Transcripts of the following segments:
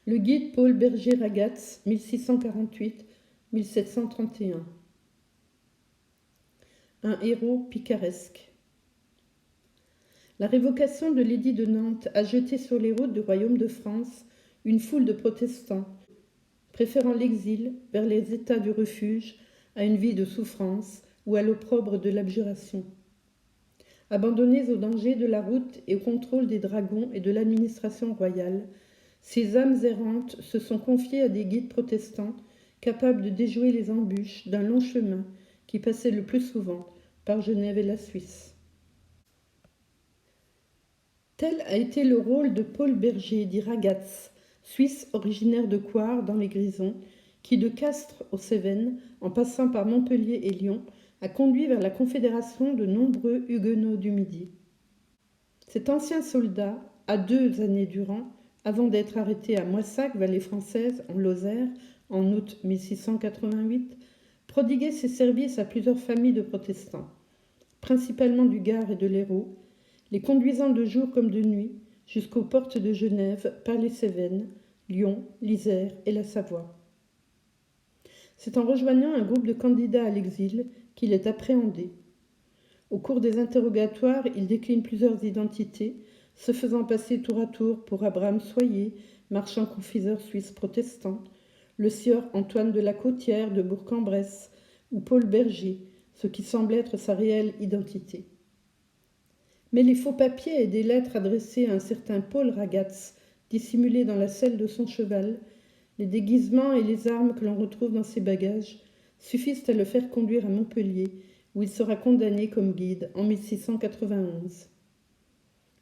Le guide Paul Berger-Ragaz, 1648-1731. Un héros picaresque. La révocation de l'édit de Nantes a jeté sur les routes du royaume de France une foule de protestants, préférant l'exil vers les états du refuge à une vie de souffrance ou à l'opprobre de l'abjuration. Abandonnés au danger de la route et au contrôle des dragons et de l'administration royale, ces âmes errantes se sont confiées à des guides protestants capables de déjouer les embûches d'un long chemin qui passait le plus souvent par Genève et la Suisse. Tel a été le rôle de Paul Berger, dit Ragaz, Suisse originaire de Coire dans les Grisons, qui de Castres aux Cévennes, en passant par Montpellier et Lyon, a conduit vers la confédération de nombreux huguenots du Midi. Cet ancien soldat, à 2 années durant, avant d'être arrêté à Moissac, vallée française, en Lozère, en août 1688, prodiguait ses services à plusieurs familles de protestants, principalement du Gard et de l'Hérault, les conduisant de jour comme de nuit jusqu'aux portes de Genève par les Cévennes, Lyon, l'Isère et la Savoie. C'est en rejoignant un groupe de candidats à l'exil qu'il est appréhendé. Au cours des interrogatoires, il décline plusieurs identités, se faisant passer tour à tour pour Abraham Soyer, marchand confiseur suisse protestant, le sieur Antoine de la Côtière de Bourg-en-Bresse ou Paul Berger, ce qui semble être sa réelle identité. Mais les faux papiers et des lettres adressées à un certain Paul Ragaz, dissimulés dans la selle de son cheval, les déguisements et les armes que l'on retrouve dans ses bagages, suffisent à le faire conduire à Montpellier, où il sera condamné comme guide en 1691.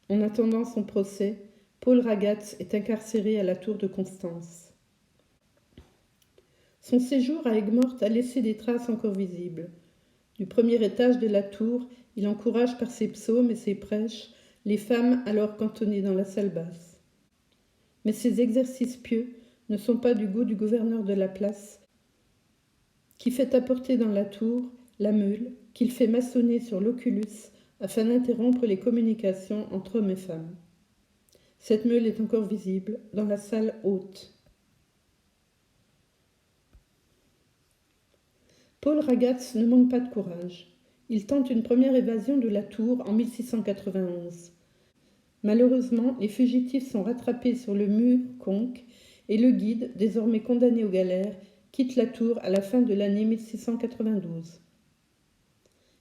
En attendant son procès, Paul Ragaz est incarcéré à la tour de Constance. Son séjour à Aigues-Mortes a laissé des traces encore visibles. Du premier étage de la tour, il encourage par ses psaumes et ses prêches les femmes alors cantonnées dans la salle basse. Mais ces exercices pieux ne sont pas du goût du gouverneur de la place, qui fait apporter dans la tour la meule qu'il fait maçonner sur l'oculus afin d'interrompre les communications entre hommes et femmes. Cette meule est encore visible dans la salle haute. Paul Ragaz ne manque pas de courage. Il tente une première évasion de la tour en 1691. Malheureusement, les fugitifs sont rattrapés sur le mur Conques et le guide, désormais condamné aux galères, quitte la tour à la fin de l'année 1692.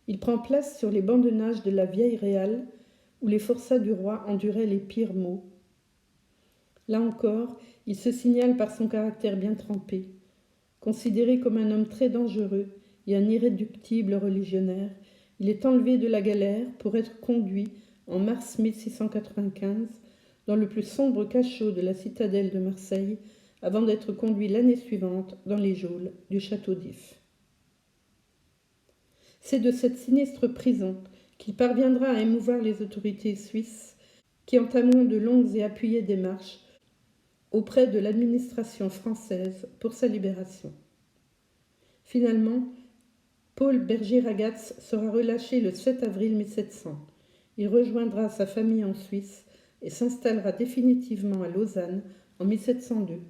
Il prend place sur les bancs de nage de la Vieille Réale, où les forçats du roi enduraient les pires maux. Là encore, il se signale par son caractère bien trempé. Considéré comme un homme très dangereux et un irréductible religionnaire, il est enlevé de la galère pour être conduit, en mars 1695, dans le plus sombre cachot de la citadelle de Marseille, avant d'être conduit l'année suivante dans les geôles du château d'If. C'est de cette sinistre prison qu'il parviendra à émouvoir les autorités suisses, qui entameront de longues et appuyées démarches auprès de l'administration française pour sa libération. Finalement, Paul Berger-Ragaz sera relâché le 7 avril 1700. Il rejoindra sa famille en Suisse et s'installera définitivement à Lausanne en 1702.